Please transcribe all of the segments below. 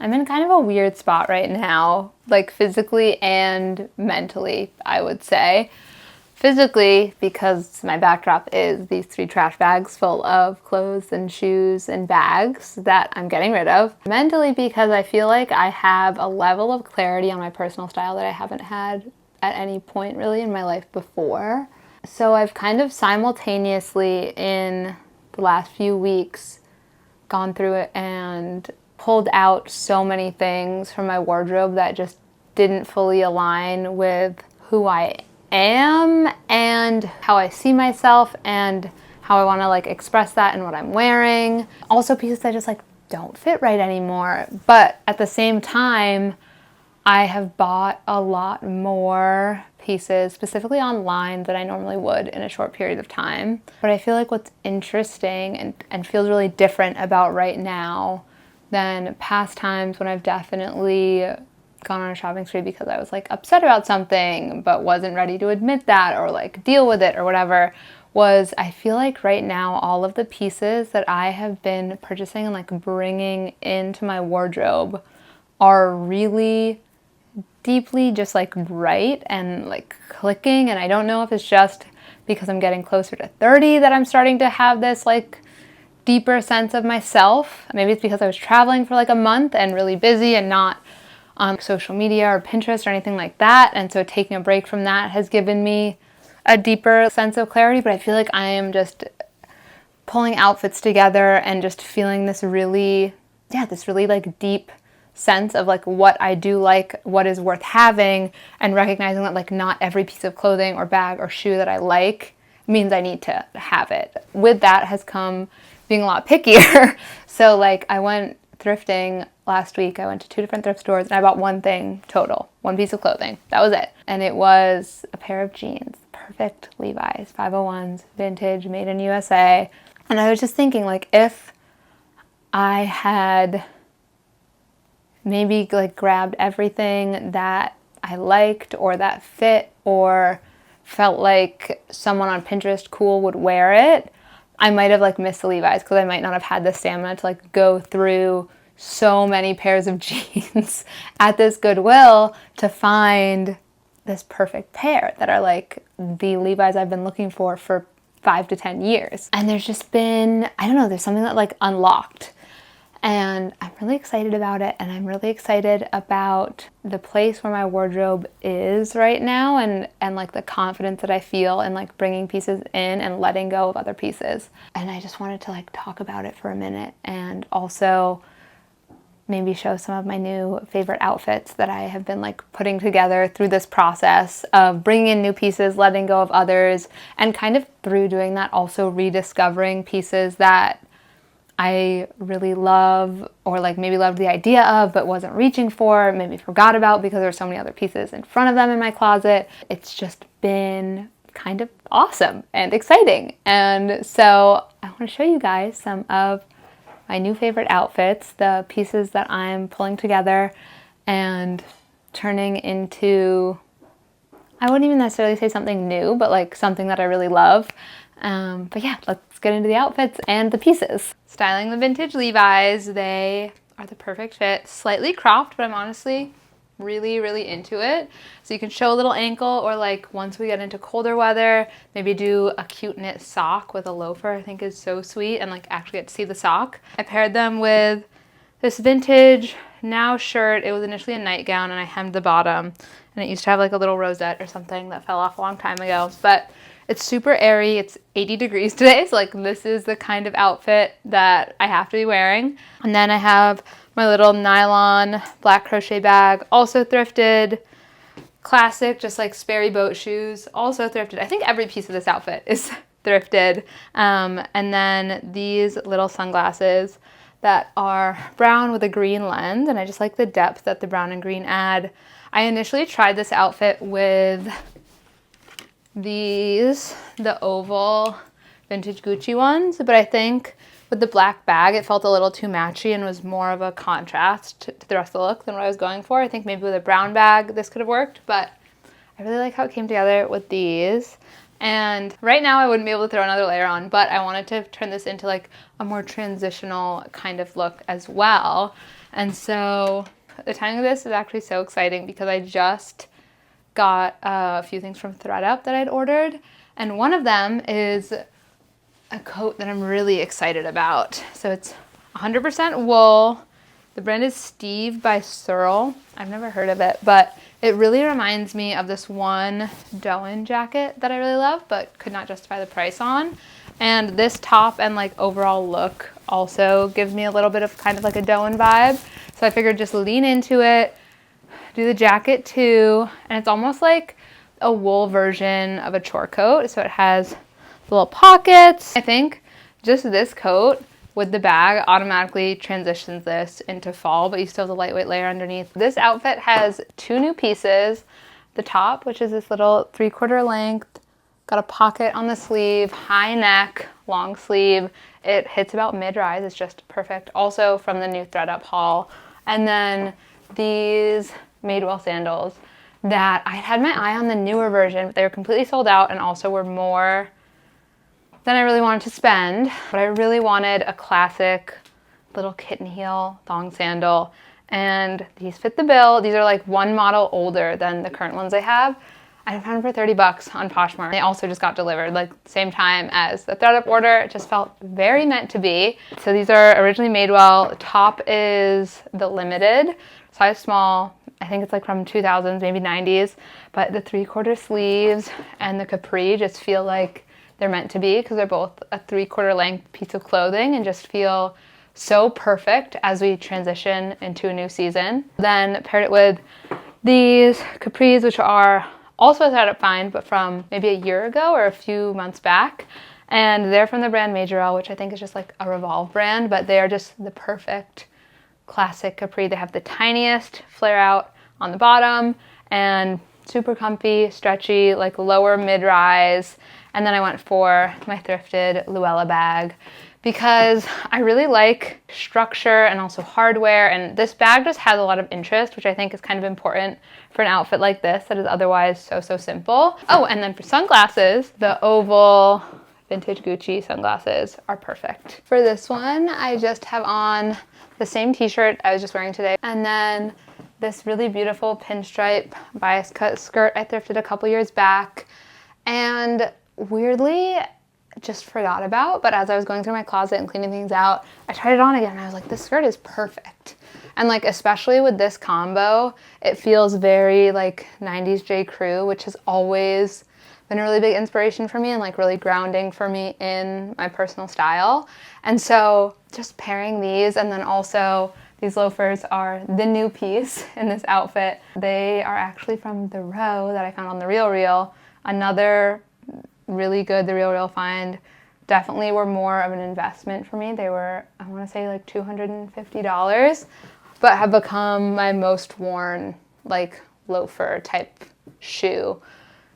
I'm in kind of a weird spot right now, like physically and mentally, I would say. Physically, because my backdrop is these 3 trash bags full of clothes and shoes and bags that I'm getting rid of. Mentally, because I feel like I have a level of clarity on my personal style that I haven't had at any point really in my life before. So I've kind of simultaneously in the last few weeks gone through it and pulled out so many things from my wardrobe that just didn't fully align with who I am and how I see myself and how I want to like express that in what I'm wearing. Also pieces that just like don't fit right anymore. But at the same time, I have bought a lot more pieces, specifically online, than I normally would in a short period of time. But I feel like what's interesting and feels really different about right now than past times when I've definitely gone on a shopping spree because I was like upset about something but wasn't ready to admit that or like deal with it or whatever, was I feel like right now all of the pieces that I have been purchasing and like bringing into my wardrobe are really deeply just like right and like clicking. And I don't know if it's just because I'm getting closer to 30 that I'm starting to have this like deeper sense of myself. Maybe it's because I was traveling for like a month and really busy and not on social media or Pinterest or anything like that. And so taking a break from that has given me a deeper sense of clarity. But I feel like I am just pulling outfits together and just feeling this really like deep sense of like what I do like, what is worth having, and recognizing that like not every piece of clothing or bag or shoe that I like means I need to have it. With that has come being a lot pickier. So like I went thrifting last week. I went to 2 different thrift stores and I bought one thing total, one piece of clothing. That was it. And it was a pair of jeans, perfect Levi's, 501s, vintage, made in USA. And I was just thinking like if I had maybe like grabbed everything that I liked or that fit or felt like someone on Pinterest cool would wear it, I might have like missed the Levi's because I might not have had the stamina to like go through so many pairs of jeans at this Goodwill to find this perfect pair that are like the Levi's I've been looking for 5 to 10 years. And there's just been, I don't know, there's something that like unlocked. And I'm really excited about it, and I'm really excited about the place where my wardrobe is right now and like the confidence that I feel in like bringing pieces in and letting go of other pieces. And I just wanted to like talk about it for a minute and also maybe show some of my new favorite outfits that I have been like putting together through this process of bringing in new pieces, letting go of others, and kind of through doing that also rediscovering pieces that I really love or like maybe loved the idea of but wasn't reaching for, maybe forgot about because there's so many other pieces in front of them in my closet. It's just been kind of awesome and exciting. And so I want to show you guys some of my new favorite outfits, the pieces that I'm pulling together and turning into, I wouldn't even necessarily say something new, but like something that I really love. But yeah, let's get into the outfits and the pieces. Styling the vintage Levi's. They are the perfect fit. Slightly cropped, but I'm honestly really into it. So you can show a little ankle, or like once we get into colder weather, maybe do a cute knit sock with a loafer. I think is so sweet, and like actually get to see the sock. I paired them with this vintage Now shirt. It was initially a nightgown and I hemmed the bottom, and it used to have like a little rosette or something that fell off a long time ago, but it's super airy. It's 80 degrees today, so like this is the kind of outfit that I have to be wearing. And then I have my little nylon black crochet bag, also thrifted. Classic, just like Sperry boat shoes, also thrifted. I think every piece of this outfit is thrifted. And then these little sunglasses that are brown with a green lens, and I just like the depth that the brown and green add. I initially tried this outfit with these, the oval vintage Gucci ones, but I think with the black bag it felt a little too matchy and was more of a contrast to the rest of the look than what I was going for. I think maybe with a brown bag this could have worked, but I really like how it came together with these. And right now I wouldn't be able to throw another layer on, but I wanted to turn this into like a more transitional kind of look as well. And so the timing of this is actually so exciting because I just got a few things from ThredUp that I'd ordered. And one of them is a coat that I'm really excited about. So it's 100% wool. The brand is Steve by Searle. I've never heard of it, but it really reminds me of this one Doan jacket that I really love, but could not justify the price on. And this top and like overall look also gives me a little bit of kind of like a Doan vibe. So I figured just lean into it, do the jacket too. And it's almost like a wool version of a chore coat. So it has little pockets. I think just this coat with the bag automatically transitions this into fall, but you still have the lightweight layer underneath. This outfit has 2 new pieces. The top, which is this little 3/4 length, got a pocket on the sleeve, high neck, long sleeve. It hits about mid-rise. It's just perfect. Also from the new ThredUp haul. And then these Madewell sandals that I had my eye on the newer version, but they were completely sold out and also were more than I really wanted to spend. But I really wanted a classic little kitten heel thong sandal. And these fit the bill. These are like one model older than the current ones I have. I found them for 30 bucks on Poshmark. They also just got delivered like same time as the ThredUp order. It just felt very meant to be. So these are originally Madewell. Top is the limited, size small. I think it's like from 2000s, maybe 90s. But the 3/4 sleeves and the Capri just feel like they're meant to be because they're both a 3/4 length piece of clothing and just feel so perfect as we transition into a new season. Then paired it with these capris, which are also a ThredUp find, but from maybe a year ago or a few months back. And they're from the brand Majorelle, which I think is just like a Revolve brand, but they are just the perfect classic capri. They have the tiniest flare out on the bottom and super comfy, stretchy, like lower mid-rise. And then I went for my thrifted Luella bag because I really like structure and also hardware. And this bag just has a lot of interest, which I think is kind of important for an outfit like this that is otherwise so simple. Oh, and then for sunglasses, the oval vintage Gucci sunglasses are perfect. For this one, I just have on the same t-shirt I was just wearing today. And then this really beautiful pinstripe bias cut skirt I thrifted a couple years back. And weirdly, just forgot about, but as I was going through my closet and cleaning things out, I tried it on again and I was like, this skirt is perfect. And like, especially with this combo, it feels very like 90s J. Crew, which has always been a really big inspiration for me and like really grounding for me in my personal style. And so just pairing these, and then also these loafers are the new piece in this outfit. They are actually from The Row that I found on The RealReal. Another really good The RealReal find. Definitely were more of an investment for me. They were, I want to say like $250, but have become my most worn like loafer type shoe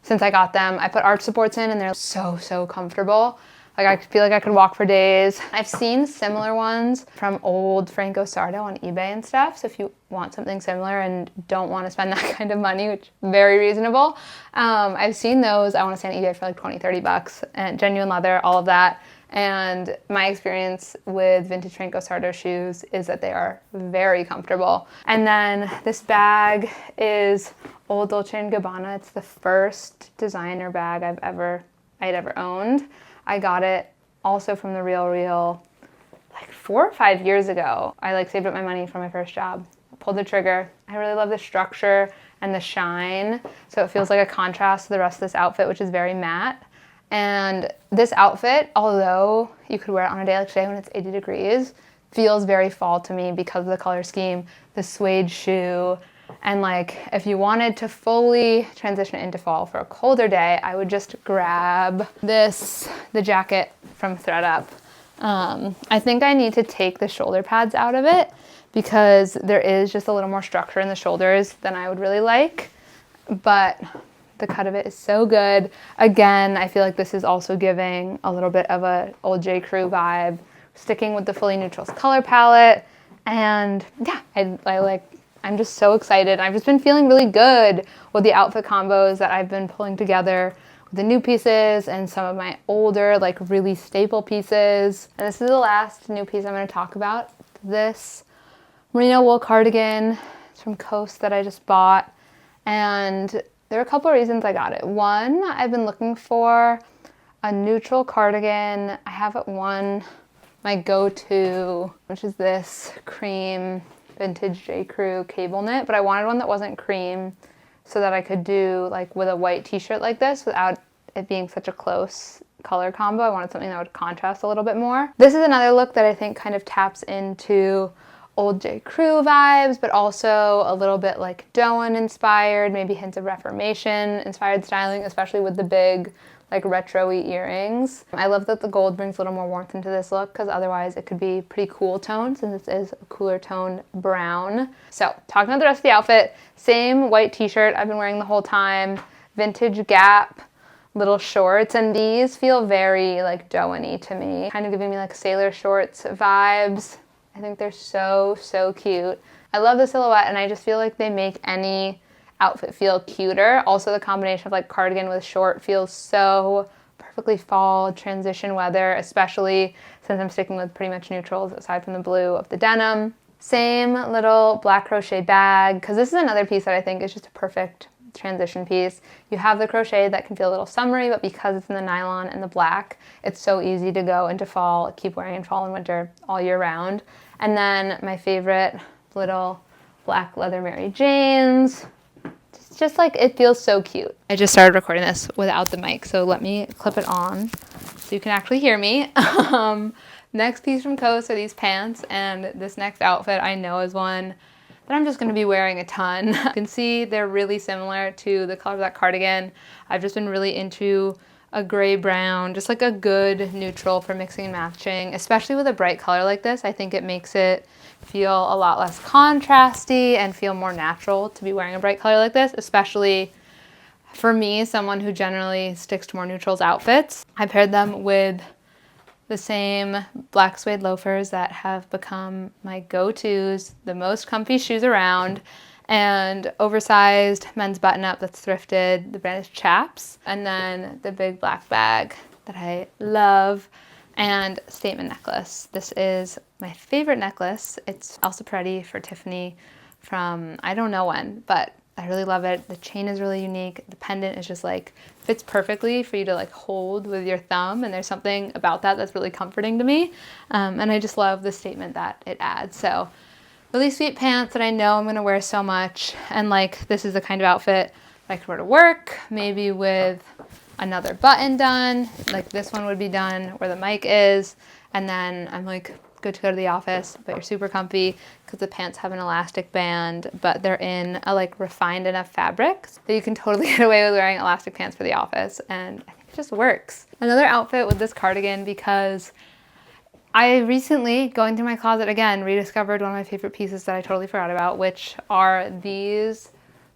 since I got them. I put arch supports in and they're so comfortable. Like I feel like I could walk for days. I've seen similar ones from old Franco Sardo on eBay and stuff. So if you want something similar and don't want to spend that kind of money, which is very reasonable, I've seen those, I want to say on eBay for like 20, 30 bucks, and genuine leather, all of that. And my experience with vintage Franco Sardo shoes is that they are very comfortable. And then this bag is Old Dolce & Gabbana. It's the first designer bag I'd ever owned. I got it also from The RealReal like 4 or 5 years ago. I like saved up my money for my first job, pulled the trigger. I really love the structure and the shine. So it feels like a contrast to the rest of this outfit, which is very matte. And this outfit, although you could wear it on a day like today when it's 80 degrees, feels very fall to me because of the color scheme, the suede shoe. And like, if you wanted to fully transition into fall for a colder day, I would just grab the jacket from ThredUp. I think I need to take the shoulder pads out of it because there is just a little more structure in the shoulders than I would really like. But the cut of it is so good. Again, I feel like this is also giving a little bit of a old J. Crew vibe, sticking with the Fully Neutrals color palette. And yeah, I'm just so excited. I've just been feeling really good with the outfit combos that I've been pulling together with the new pieces and some of my older, like really staple pieces. And this is the last new piece I'm going to talk about. This merino wool cardigan. It's from Coast that I just bought. And there are a couple of reasons I got it. One, I've been looking for a neutral cardigan. I have my go-to, which is this cream vintage J. Crew cable knit, but I wanted one that wasn't cream so that I could do like with a white t-shirt like this without it being such a close color combo. I wanted something that would contrast a little bit more. This is another look that I think kind of taps into old J. Crew vibes, but also a little bit like Doan inspired, maybe hints of Reformation inspired styling, especially with the big like retro-y earrings. I love that the gold brings a little more warmth into this look because otherwise it could be pretty cool tone since this is a cooler tone brown. So talking about the rest of the outfit, same white t-shirt I've been wearing the whole time, vintage Gap little shorts, and these feel very like Doan-y to me, kind of giving me like sailor shorts vibes. I think they're so, so cute. I love the silhouette and I just feel like they make any outfit feel cuter. Also the combination of like cardigan with short feels so perfectly fall transition weather, especially since I'm sticking with pretty much neutrals aside from the blue of the denim. Same little black crochet bag, because this is another piece that I think is just a perfect transition piece. You have the crochet that can feel a little summery, but because it's in the nylon and the black, it's so easy to go into fall, keep wearing in fall and winter all year round. And then my favorite little black leather Mary Janes. It's just like, it feels so cute. I just started recording this without the mic, so let me clip it on so you can actually hear me. Next piece from Coast are these pants, and this next outfit I know is one that I'm just going to be wearing a ton. You can see they're really similar to the color of that cardigan. I've just been really into a gray brown, just like a good neutral for mixing and matching, especially with a bright color like this. I think it makes it feel a lot less contrasty and feel more natural to be wearing a bright color like this, especially for me, someone who generally sticks to more neutrals outfits. I paired them with the same black suede loafers that have become my go-tos, the most comfy shoes around, and oversized men's button-up that's thrifted. The brand is Chaps. And then the big black bag that I love, and statement necklace. This is my favorite necklace. It's Elsa Peretti for Tiffany from I don't know when, but I really love it. The chain is really unique. The pendant is just like, fits perfectly for you to like hold with your thumb, and there's something about that that's really comforting to me. And I just love the statement that it adds. So really sweet pants that I know I'm gonna wear so much. And like, this is the kind of outfit that I could wear to work, maybe with another button done. Like this one would be done where the mic is. And then I'm like good to go to the office, but you're super comfy because the pants have an elastic band, but they're in a like refined enough fabric that you can totally get away with wearing elastic pants for the office. And I think it just works. Another outfit with this cardigan, because I recently, going through my closet again, rediscovered one of my favorite pieces that I totally forgot about, which are these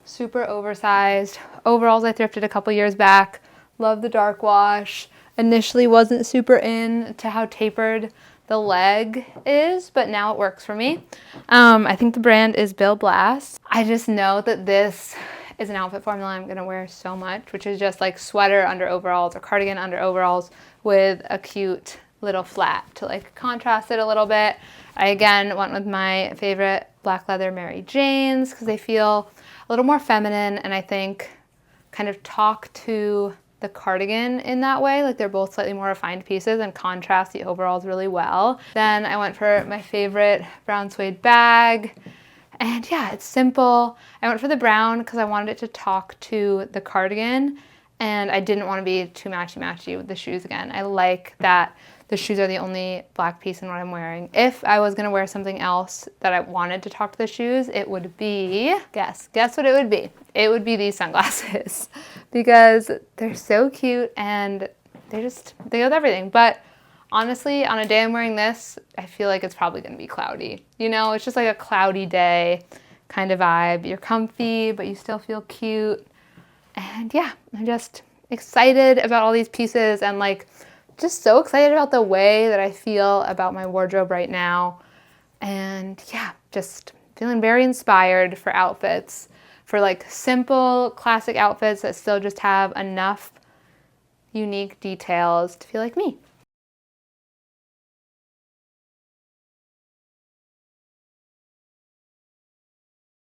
super oversized overalls I thrifted a couple years back. Love the dark wash. Initially wasn't super into how tapered the leg is, but now it works for me. I think the brand is Bill Blass. I just know that this is an outfit formula I'm gonna wear so much, which is just like sweater under overalls or cardigan under overalls with a cute little flat to like contrast it a little bit. I again went with my favorite black leather Mary Janes because they feel a little more feminine, and I think kind of talk to the cardigan in that way. Like they're both slightly more refined pieces and contrast the overalls really well. Then I went for my favorite brown suede bag. And yeah, it's simple. I went for the brown because I wanted it to talk to the cardigan, and I didn't want to be too matchy-matchy with the shoes again. I like that the shoes are the only black piece in what I'm wearing. If I was gonna wear something else that I wanted to talk to the shoes, it would be, guess what it would be? It would be these sunglasses because they're so cute and they go with everything. But honestly, on a day I'm wearing this, I feel like it's probably gonna be cloudy. You know, it's just like a cloudy day kind of vibe. You're comfy, but you still feel cute. And yeah, I'm just excited about all these pieces and like just so excited about the way that I feel about my wardrobe right now. And yeah, just feeling very inspired for outfits, for like simple classic outfits that still just have enough unique details to feel like me.